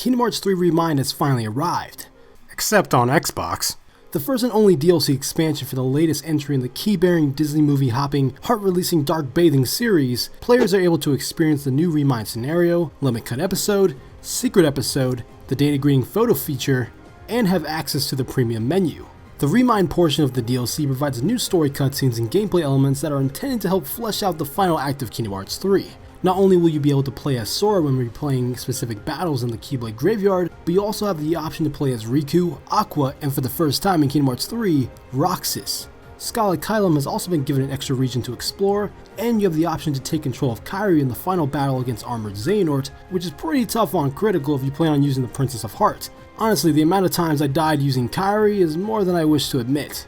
Kingdom Hearts 3 Remind has finally arrived. Except on Xbox. The first and only DLC expansion for the latest entry in the key-bearing, Disney movie-hopping, heart-releasing, dark-bathing series, players are able to experience the new Remind scenario, limit cut episode, secret episode, the data greeting photo feature, and have access to the premium menu. The Remind portion of the DLC provides new story cutscenes and gameplay elements that are intended to help flesh out the final act of Kingdom Hearts 3. Not only will you be able to play as Sora when replaying specific battles in the Keyblade Graveyard, but you also have the option to play as Riku, Aqua, and for the first time in Kingdom Hearts 3, Roxas. Scarlet Kylum has also been given an extra region to explore, and you have the option to take control of Kairi in the final battle against Armored Xehanort, which is pretty tough on critical if you plan on using the Princess of Heart. Honestly, the amount of times I died using Kairi is more than I wish to admit.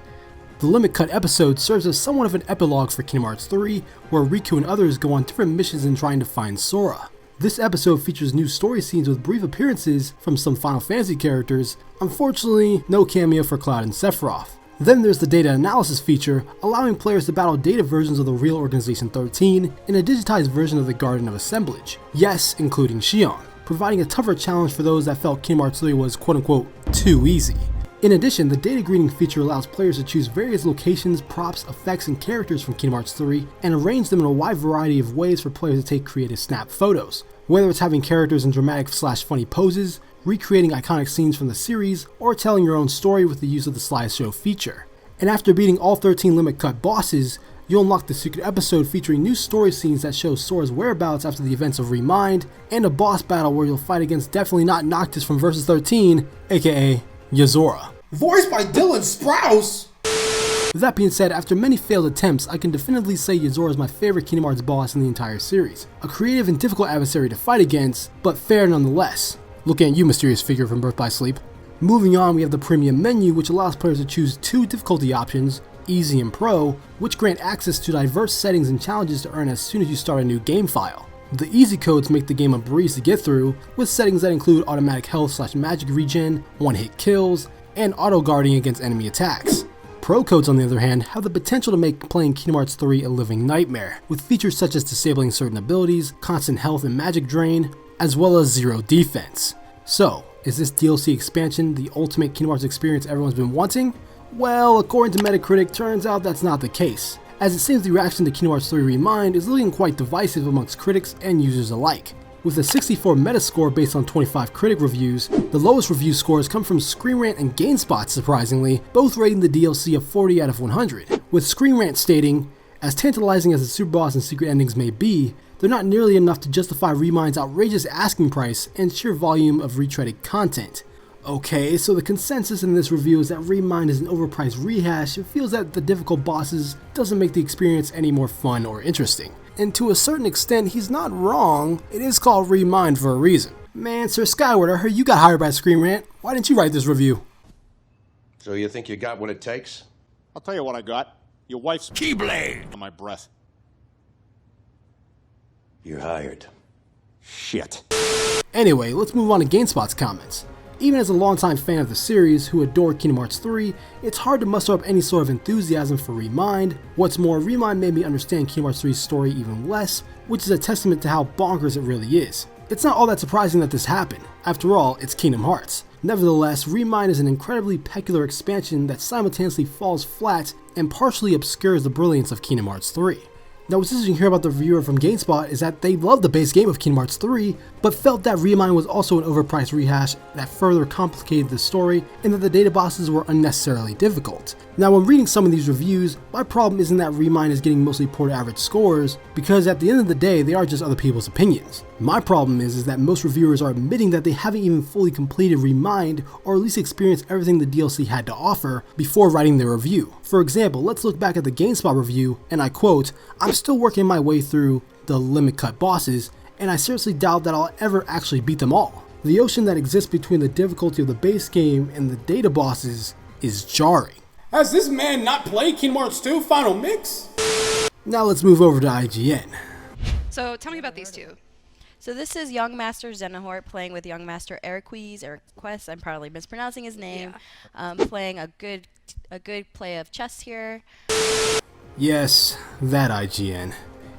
The Limit Cut episode serves as somewhat of an epilogue for Kingdom Hearts 3, where Riku and others go on different missions in trying to find Sora. This episode features new story scenes with brief appearances from some Final Fantasy characters, unfortunately no cameo for Cloud and Sephiroth. Then there's the data analysis feature, allowing players to battle data versions of the real Organization 13 in a digitized version of the Garden of Assemblage, yes, including Xion, providing a tougher challenge for those that felt Kingdom Hearts 3 was quote-unquote too easy. In addition, the data greeting feature allows players to choose various locations, props, effects, and characters from Kingdom Hearts 3 and arrange them in a wide variety of ways for players to take creative snap photos. Whether it's having characters in dramatic/funny poses, recreating iconic scenes from the series, or telling your own story with the use of the slideshow feature. And after beating all 13 Limit Cut bosses, you'll unlock the secret episode featuring new story scenes that show Sora's whereabouts after the events of Remind, and a boss battle where you'll fight against definitely not Noctis from Versus 13, aka Yozora. Voiced by Dylan Sprouse! That being said, after many failed attempts, I can definitively say Yozora is my favorite Kingdom Hearts boss in the entire series. A creative and difficult adversary to fight against, but fair nonetheless. Looking at you, mysterious figure from Birth by Sleep. Moving on, we have the premium menu, which allows players to choose two difficulty options, Easy and Pro, which grant access to diverse settings and challenges to earn as soon as you start a new game file. The easy codes make the game a breeze to get through, with settings that include automatic health/magic regen, one-hit kills, and auto-guarding against enemy attacks. Pro codes, on the other hand, have the potential to make playing Kingdom Hearts 3 a living nightmare, with features such as disabling certain abilities, constant health and magic drain, as well as zero defense. So, is this DLC expansion the ultimate Kingdom Hearts experience everyone's been wanting? Well, according to Metacritic, turns out that's not the case, as it seems the reaction to Kingdom Hearts 3 Remind is looking quite divisive amongst critics and users alike. With a 64 Metascore based on 25 critic reviews, the lowest review scores come from Screen Rant and GameSpot surprisingly, both rating the DLC a 40 out of 100, with Screen Rant stating, "As tantalizing as the super boss and secret endings may be, they're not nearly enough to justify Remind's outrageous asking price and sheer volume of retreaded content." Okay, so the consensus in this review is that Remind is an overpriced rehash. It feels that the difficult bosses doesn't make the experience any more fun or interesting. And to a certain extent, he's not wrong. It is called Remind for a reason. Man, Sir Skyward, I heard you got hired by Screen Rant. Why didn't you write this review? So you think you got what it takes? I'll tell you what I got. Your wife's Keyblade on my breath. You're hired. Shit. Anyway, let's move on to GameSpot's comments. Even as a longtime fan of the series who adored Kingdom Hearts 3, it's hard to muster up any sort of enthusiasm for Remind. What's more, Remind made me understand Kingdom Hearts 3's story even less, which is a testament to how bonkers it really is. It's not all that surprising that this happened. After all, it's Kingdom Hearts. Nevertheless, Remind is an incredibly peculiar expansion that simultaneously falls flat and partially obscures the brilliance of Kingdom Hearts 3. Now, what's interesting here about the reviewer from GameSpot is that they loved the base game of Kingdom Hearts 3, but felt that Remind was also an overpriced rehash that further complicated the story and that the data bosses were unnecessarily difficult. Now, when reading some of these reviews, my problem isn't that Remind is getting mostly poor to average scores, because at the end of the day, they are just other people's opinions. My problem is that most reviewers are admitting that they haven't even fully completed Remind, or at least experienced everything the DLC had to offer, before writing their review. For example, let's look back at the GameSpot review, and I quote, "I'm still working my way through the limit cut bosses, and I seriously doubt that I'll ever actually beat them all. The ocean that exists between the difficulty of the base game and the data bosses is jarring." Has this man not played Kingdom Hearts 2 Final Mix? Now let's move over to IGN. So tell me about these two. So this is Young Master Xehanort playing with Young Master Eriquez, I'm probably mispronouncing his name, playing a good play of chess here. Yes, that IGN.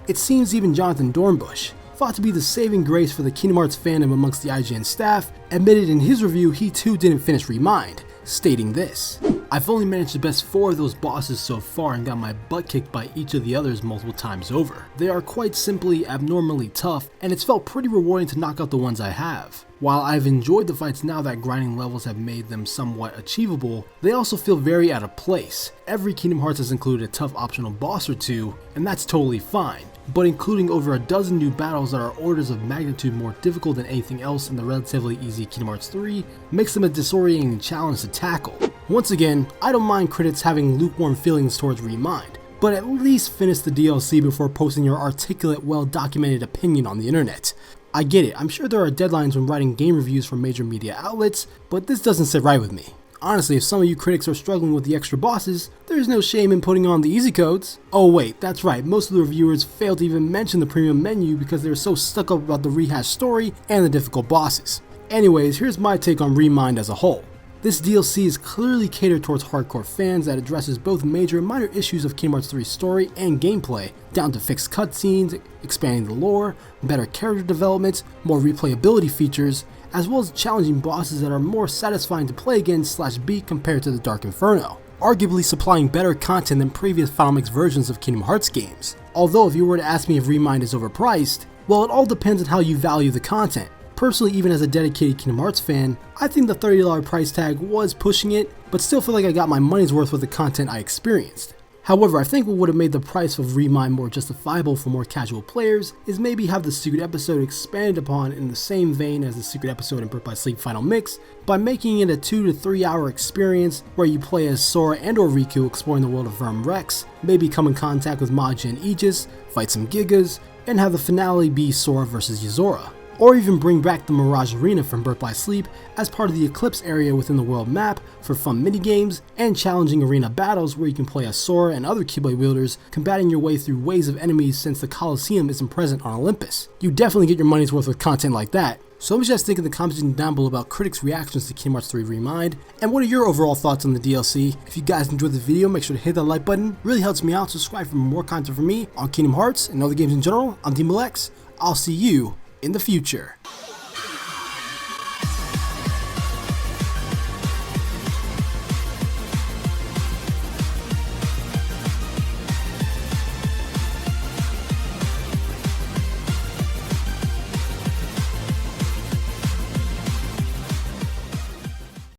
It seems even Jonathan Dornbush, thought to be the saving grace for the Kingdom Hearts fandom amongst the IGN staff, admitted in his review he too didn't finish Remind, stating this: "I've only managed to best 4 of those bosses so far and got my butt kicked by each of the others multiple times over. They are quite simply abnormally tough, and it's felt pretty rewarding to knock out the ones I have. While I've enjoyed the fights now that grinding levels have made them somewhat achievable, they also feel very out of place. Every Kingdom Hearts has included a tough optional boss or two, and that's totally fine. But including over a dozen new battles that are orders of magnitude more difficult than anything else in the relatively easy Kingdom Hearts 3 makes them a disorienting challenge to tackle. Once again, I don't mind critics having lukewarm feelings towards Remind, but at least finish the DLC before posting your articulate, well-documented opinion on the internet. I get it, I'm sure there are deadlines when writing game reviews for major media outlets, but this doesn't sit right with me. Honestly, if some of you critics are struggling with the extra bosses, there's no shame in putting on the easy codes. Oh wait, that's right, most of the reviewers failed to even mention the premium menu because they were so stuck up about the rehashed story and the difficult bosses. Anyways, here's my take on Remind as a whole. This DLC is clearly catered towards hardcore fans that addresses both major and minor issues of Kingdom Hearts 3's story and gameplay, down to fixed cutscenes, expanding the lore, better character development, more replayability features, as well as challenging bosses that are more satisfying to play against / beat compared to the Dark Inferno, arguably supplying better content than previous Final Mix versions of Kingdom Hearts games. Although if you were to ask me if Remind is overpriced, well, it all depends on how you value the content. Personally, even as a dedicated Kingdom Hearts fan, I think the $30 price tag was pushing it, but still feel like I got my money's worth with the content I experienced. However, I think what would have made the price of Remind more justifiable for more casual players is maybe have the secret episode expanded upon in the same vein as the secret episode in Birth by Sleep Final Mix, by making it a 2 to 3 hour experience where you play as Sora and or Riku exploring the world of Verm Rex, maybe come in contact with Magia and Aegis, fight some Gigas, and have the finale be Sora vs Yuzora. Or even bring back the Mirage Arena from Birth by Sleep as part of the Eclipse area within the world map for fun minigames and challenging arena battles where you can play as Sora and other Keyblade wielders, combating your way through waves of enemies since the Colosseum isn't present on Olympus. You definitely get your money's worth with content like that. So let me just think in the comments down below about critics' reactions to Kingdom Hearts 3 Remind, and what are your overall thoughts on the DLC. If you guys enjoyed the video, make sure to hit that like button, it really helps me out. Subscribe for more content from me on Kingdom Hearts and other games in general. I'm DMLX, I'll see you in the future.